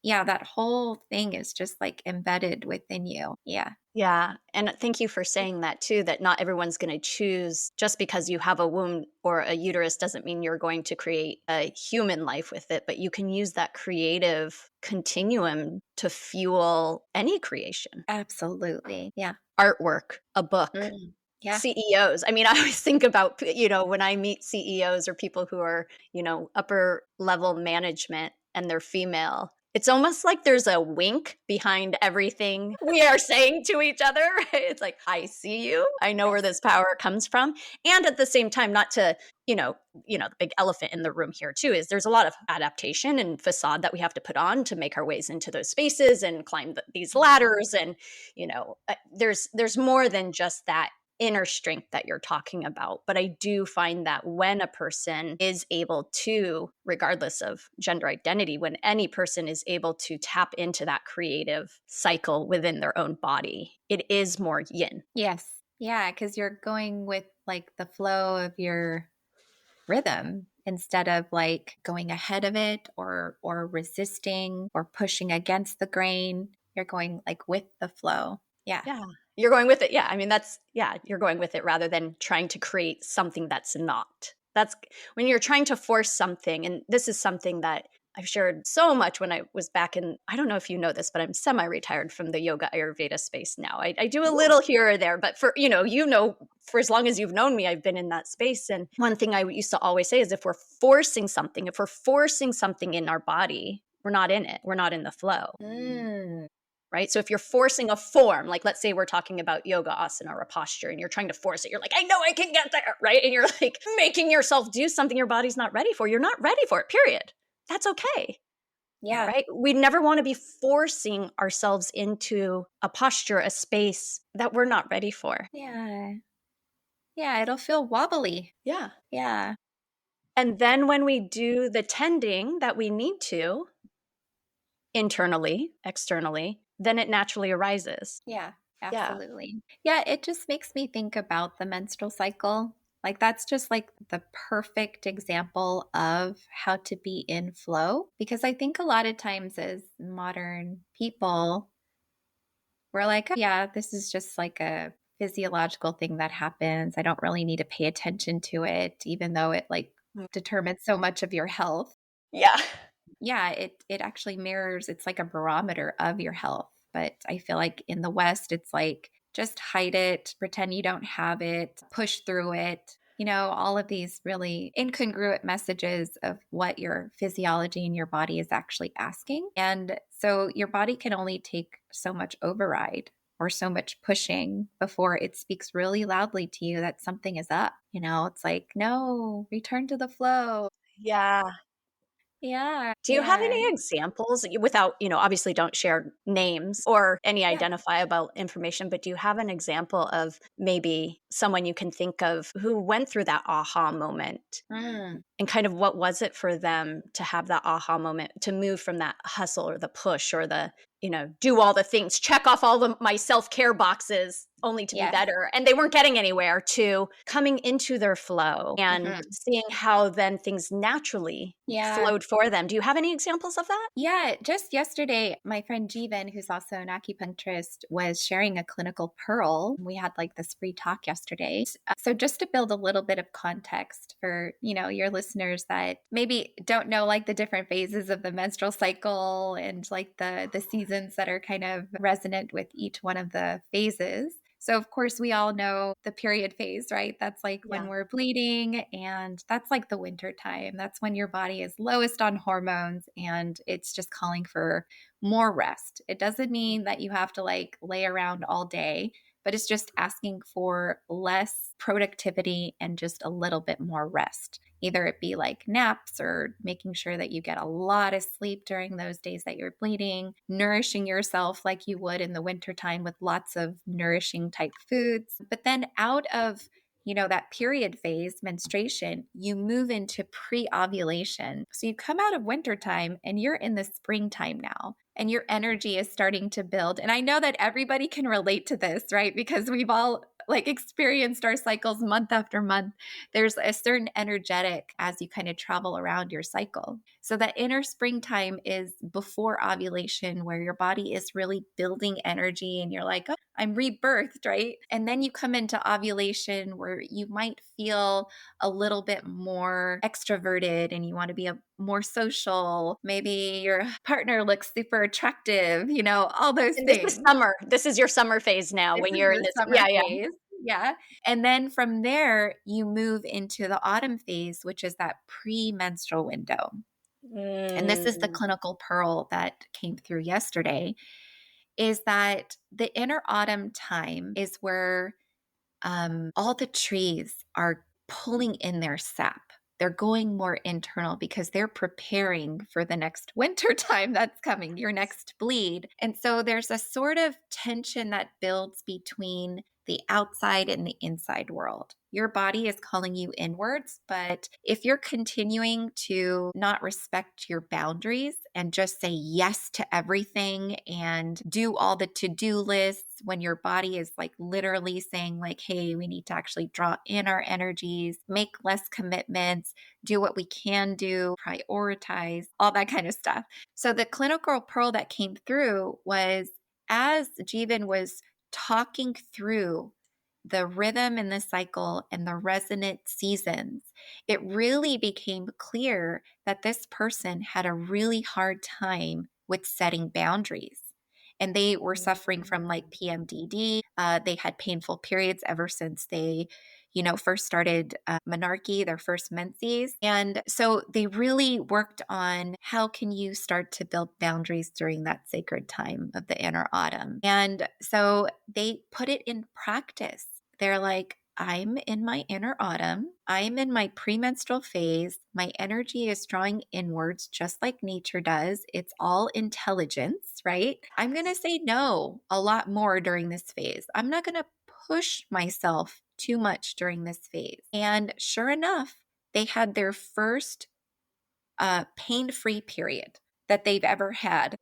Yeah, that whole thing is just like embedded within you. Yeah.
Yeah. And thank you for saying that too, that not everyone's going to choose just because you have a womb or a uterus doesn't mean you're going to create a human life with it, but you can use that creative continuum to fuel any creation.
Absolutely. Yeah.
Artwork, a book,
Yeah.
CEOs. I mean, I always think about, when I meet CEOs or people who are, upper level management and they're female, it's almost like there's a wink behind everything we are saying to each other. Right? It's like, I see you. I know where this power comes from. And at the same time, not to, the big elephant in the room here too is there's a lot of adaptation and facade that we have to put on to make our ways into those spaces and climb these ladders. And, there's more than just that inner strength that you're talking about. But I do find that when a person is able to, regardless of gender identity, when any person is able to tap into that creative cycle within their own body, it is more yin.
Yes. Yeah. Because you're going with like the flow of your rhythm instead of like going ahead of it or resisting or pushing against the grain. You're going like with the flow. Yeah.
Yeah. You're going with it. Yeah. I mean, you're going with it rather than trying to create something that's not. That's when you're trying to force something. And this is something that I've shared so much when I was back in, I don't know if you know this, but I'm semi-retired from the yoga Ayurveda space now. I do a little here or there, but for, for as long as you've known me, I've been in that space. And one thing I used to always say is if we're forcing something in our body, we're not in it. We're not in the flow.
Mm.
Right? So if you're forcing a form, like let's say we're talking about yoga asana or a posture and you're trying to force it, you're like, I know I can get there, right? And you're like making yourself do something your body's not ready for. You're not ready for it, period. That's okay,
Yeah.
right? We never want to be forcing ourselves into a posture, a space that we're not ready for.
Yeah. Yeah. It'll feel wobbly.
Yeah.
Yeah.
And then when we do the tending that we need to internally, externally, then it naturally arises.
Yeah.
Yeah.
Absolutely. Yeah. It just makes me think about the menstrual cycle. Like, that's just like the perfect example of how to be in flow. Because I think a lot of times as modern people, we're like, "Oh, yeah, this is just like a physiological thing that happens. I don't really need to pay attention to it, even though it like
Mm.
determines so much of your health."
Yeah.
Yeah, it actually mirrors, it's like a barometer of your health. But I feel like in the West, it's like just hide it, pretend you don't have it, push through it. All of these really incongruent messages of what your physiology and your body is actually asking. And so your body can only take so much override or so much pushing before it speaks really loudly to you that something is up. It's like, no, return to the flow.
Yeah.
Yeah.
Do you have
Yeah.
any examples without, obviously don't share names or any
Yeah.
identifiable information, but do you have an example of maybe someone you can think of who went through that aha moment
Mm.
and kind of what was it for them to have that aha moment, to move from that hustle or the push or the, do all the things, check off all my self-care boxes only to be
Yes.
better. And they weren't getting anywhere, to coming into their flow and
Mhm.
seeing how then things naturally
Yeah.
flowed for them. Do you have any examples of that?
Yeah. Just yesterday, my friend Jeevan, who's also an acupuncturist, was sharing a clinical pearl. We had like this free talk yesterday. So just to build a little bit of context for, your listeners that maybe don't know like the different phases of the menstrual cycle and like the seasons that are kind of resonant with each one of the phases. So, of course, we all know the period phase, right? That's like when
Yeah.
we're bleeding, and that's like the winter time. That's when your body is lowest on hormones and it's just calling for more rest. It doesn't mean that you have to like lay around all day, but it's just asking for less productivity and just a little bit more rest. Either it be like naps or making sure that you get a lot of sleep during those days that you're bleeding, nourishing yourself like you would in the wintertime with lots of nourishing type foods. But then out of that period phase, menstruation, you move into pre ovulation. So you come out of wintertime and you're in the springtime now, and your energy is starting to build. And I know that everybody can relate to this, right? Because we've all like experienced our cycles month after month. There's a certain energetic as you kind of travel around your cycle. So that inner springtime is before ovulation, where your body is really building energy and you're like, oh, I'm rebirthed, right? And then you come into ovulation where you might feel a little bit more extroverted and you want to be more social. Maybe your partner looks super attractive, all those
And this is
things.
summer. This is your summer phase now
This
when
is
you're in
the
this.
summer
Yeah, yeah.
phase. Yeah. And then from there, you move into the autumn phase, which is that premenstrual window. And this is the
Mm.
clinical pearl that came through yesterday, is that the inner autumn time is where all the trees are pulling in their sap. They're going more internal because they're preparing for the next winter time that's coming, your next bleed. And so there's a sort of tension that builds between the outside and the inside world. Your body is calling you inwards, but if you're continuing to not respect your boundaries and just say yes to everything and do all the to-do lists when your body is like literally saying like, hey, we need to actually draw in our energies, make less commitments, do what we can do, prioritize, all that kind of stuff. So the clinical pearl that came through was, as Jeevan was talking through the rhythm and the cycle and the resonant seasons, it really became clear that this person had a really hard time with setting boundaries. And they were suffering from like PMDD. They had painful periods ever since they, first started menarche, their first menses. And so they really worked on how can you start to build boundaries during that sacred time of the inner autumn. And so they put it in practice. They're like, I'm in my inner autumn. I'm in my premenstrual phase. My energy is drawing inwards just like nature does. It's all intelligence, right? I'm going to say no a lot more during this phase. I'm not going to push myself too much during this phase. And sure enough, they had their first pain-free period that they've ever had.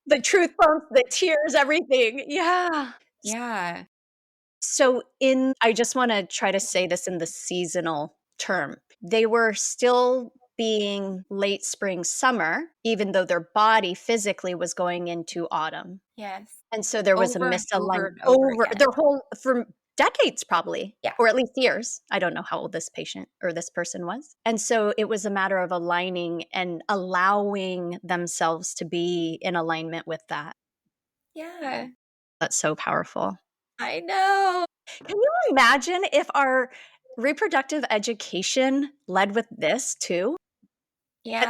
The truth bumps, the tears, everything. Yeah.
Yeah.
So I just wanna try to say this in the seasonal term. They were still being late spring, summer, even though their body physically was going into autumn.
Yes.
And so there was a
Over and over
misalignment
and over
over
again.
their whole for decades probably,
Yeah.
or at least years. I don't know how old this patient or this person was. And so it was a matter of aligning and allowing themselves to be in alignment with that.
Yeah.
That's so powerful.
I know.
Can you imagine if our reproductive education led with this too?
Yeah.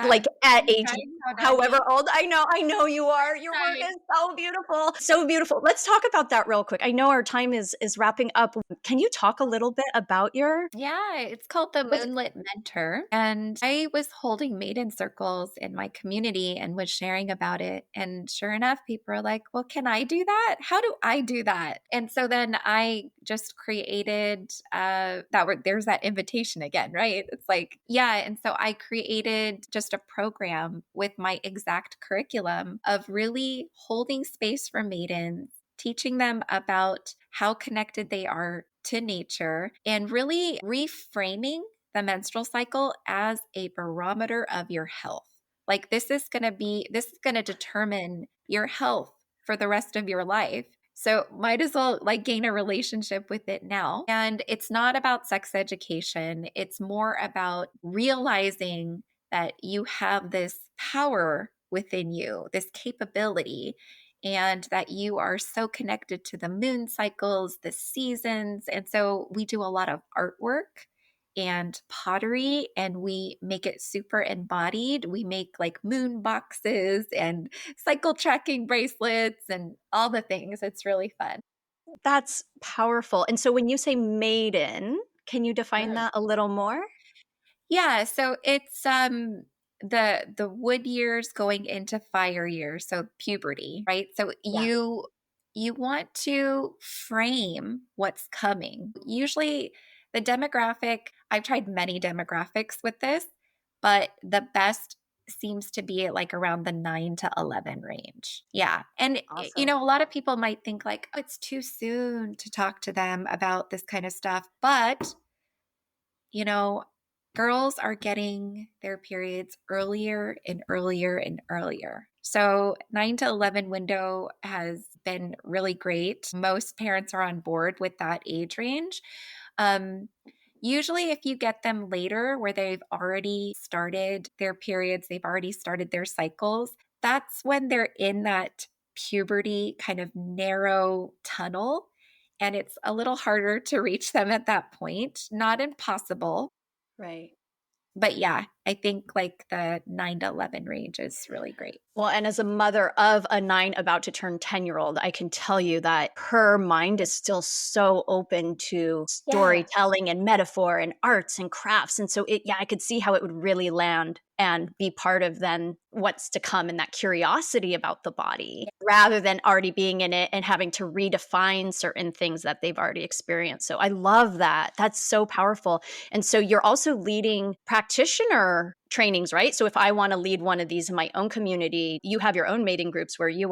At
I'm
age
trying so,
however
Dani.
old. I know you are. Your work
Trying.
is so beautiful. So beautiful. Let's talk about that real quick. I know our time is wrapping up. Can you talk a little bit about your
Yeah, it's called the
was
Moonlit Mentor. And I was holding maiden circles in my community and was sharing about it. And sure enough, people are like, well, can I do that? How do I do that? And so then I just created there's that invitation again, right? It's like, yeah. And so I created just a program with my exact curriculum of really holding space for maidens, teaching them about how connected they are to nature, and really reframing the menstrual cycle as a barometer of your health. Like this is going to determine your health for the rest of your life. So might as well like gain a relationship with it now. And it's not about sex education. It's more about realizing that you have this power within you, this capability, and that you are so connected to the moon cycles, the seasons. And so we do a lot of artwork and pottery, and we make it super embodied. We make like moon boxes and cycle tracking bracelets and all the things. It's really fun.
that's powerful. And so when you say maiden, can you define
Mm.
that a little more?
Yeah, so it's the wood years going into fire years, so puberty, right? So
Yeah.
you want to frame what's coming. Usually the demographic, I've tried many demographics with this, but the best seems to be at like around the 9 to 11 range. Yeah. And
Awesome.
a lot of people might think like, oh, it's too soon to talk to them about this kind of stuff, but you know, girls are getting their periods earlier and earlier and earlier. So, 9 to 11 window has been really great. Most parents are on board with that age range. Um, Usually, if you get them later where they've already started their periods, they've already started their cycles, that's when they're in that puberty kind of narrow tunnel. And it's a little harder to reach them at that point. Not impossible.
Right.
But yeah, I think like the 9 to 11 range is really great.
Well, and as a mother of a 9 about to turn 10-year-old, I can tell you that her mind is still so open to
Yeah.
storytelling and metaphor and arts and crafts. And so I could see how it would really land and be part of then what's to come and that curiosity about the body rather than already being in it and having to redefine certain things that they've already experienced. So I love that. That's so powerful. And so you're also leading practitioner trainings, right? So if I want to lead one of these in my own community, you have your own mating groups where you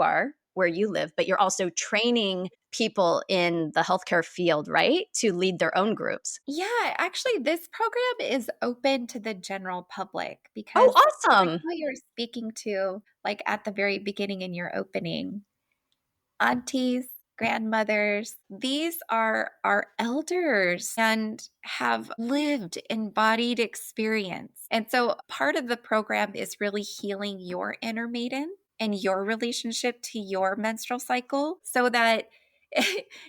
live, but you're also training people in the healthcare field, right? To lead their own groups.
Yeah, actually, this program is open to the general public
Oh,
because, like
awesome.
who you're speaking to, like at the very beginning in your opening, aunties, grandmothers, these are our elders and have lived embodied experience. And so part of the program is really healing your inner maiden and your relationship to your menstrual cycle so that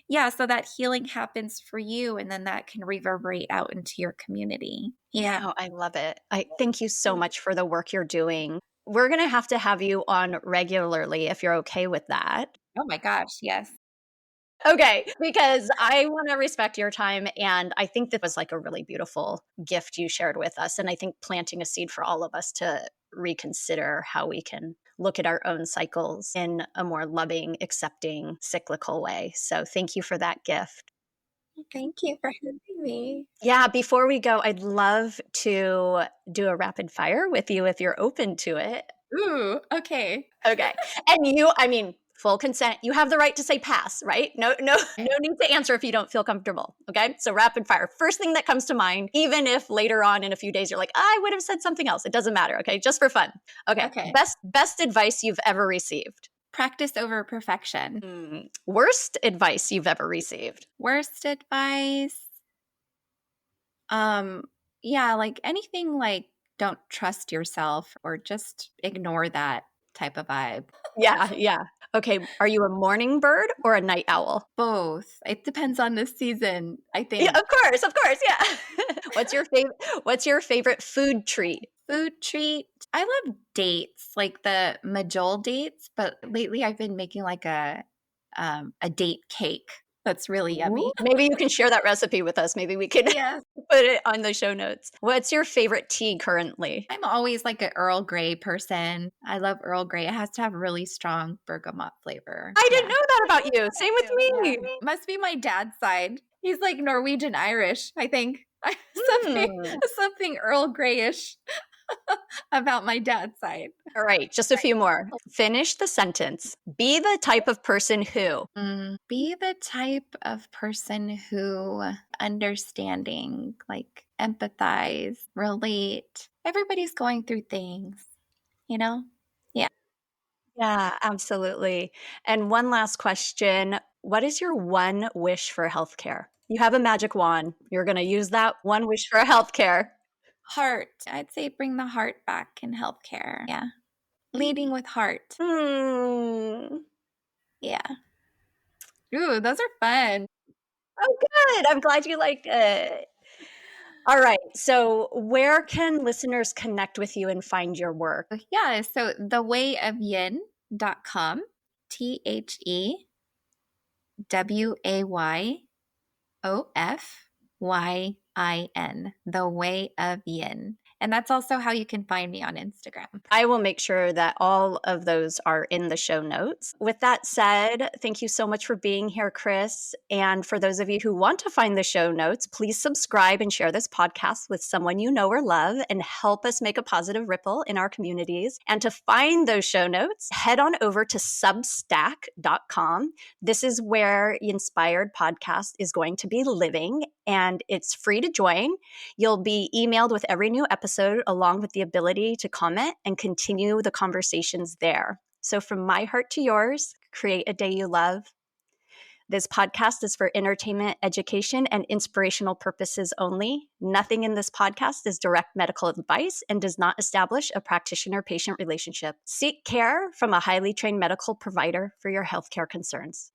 yeah, so that healing happens for you, and then that can reverberate out into your community. Yeah.
Oh, I love it. I thank you so much for the work you're doing. We're going to have you on regularly if you're okay with that.
Oh my gosh, yes.
Okay, because I want to respect your time. And I think that was like a really beautiful gift you shared with us. And I think planting a seed for all of us to reconsider how we can look at our own cycles in a more loving, accepting, cyclical way. So thank you for that gift.
Thank you for having me.
Yeah, before we go, I'd love to do a rapid fire with you if you're open to it.
Ooh, okay.
Okay. And I mean, full consent. You have the right to say pass, right? No need to answer if you don't feel comfortable. Okay. So rapid fire. First thing that comes to mind, even if later on in a few days you're like, I would have said something else. It doesn't matter. Okay. Just for fun. Okay.
Okay.
Best advice you've ever received.
Practice over perfection.
Worst advice you've ever received.
Worst advice. Yeah, like anything like don't trust yourself or just ignore that type of vibe.
Yeah. Okay. Are you a morning bird or a night owl?
Both. It depends on the season, I think.
Yeah, of course. Yeah. What's your favorite food treat?
Food treat. I love dates, like the Majol dates, but lately I've been making like a date cake that's really yummy.
Ooh, maybe you can share that recipe with us. Maybe we can
Yes.
put it on the show notes. What's your favorite tea currently?
I'm always like an Earl Grey person. I love Earl Grey. It has to have really strong bergamot flavor.
I didn't know that about you. Same with me.
Yeah. Must be my dad's side. He's like Norwegian Irish, I think. Something Earl Greyish about my dad's side.
All right, just a few more. Finish the sentence. Be the type of person who.
Be the type of person who understanding, like empathize, relate. Everybody's going through things, you know? Yeah.
Yeah, absolutely. And one last question. What is your one wish for healthcare? You have a magic wand. You're going to use that one wish for healthcare.
Heart. I'd say bring the heart back in healthcare. Yeah. Leading with heart. Yeah. Ooh, those are fun.
Oh, good. I'm glad you liked it. All right. So, where can listeners connect with you and find your work?
Yeah. So, thewayofyin.com, THEWAYOFYIN, The Way of Yin. And that's also how you can find me on Instagram.
I will make sure that all of those are in the show notes. With that said, thank you so much for being here, Kris. And for those of you who want to find the show notes, please subscribe and share this podcast with someone you know or love and help us make a positive ripple in our communities. And to find those show notes, head on over to substack.com. This is where Inspired Podcast is going to be living, and it's free to join. You'll be emailed with every new episode along with the ability to comment and continue the conversations there. So from my heart to yours, create a day you love. This podcast is for entertainment, education, and inspirational purposes only. Nothing in this podcast is direct medical advice and does not establish a practitioner-patient relationship. Seek care from a highly trained medical provider for your healthcare concerns.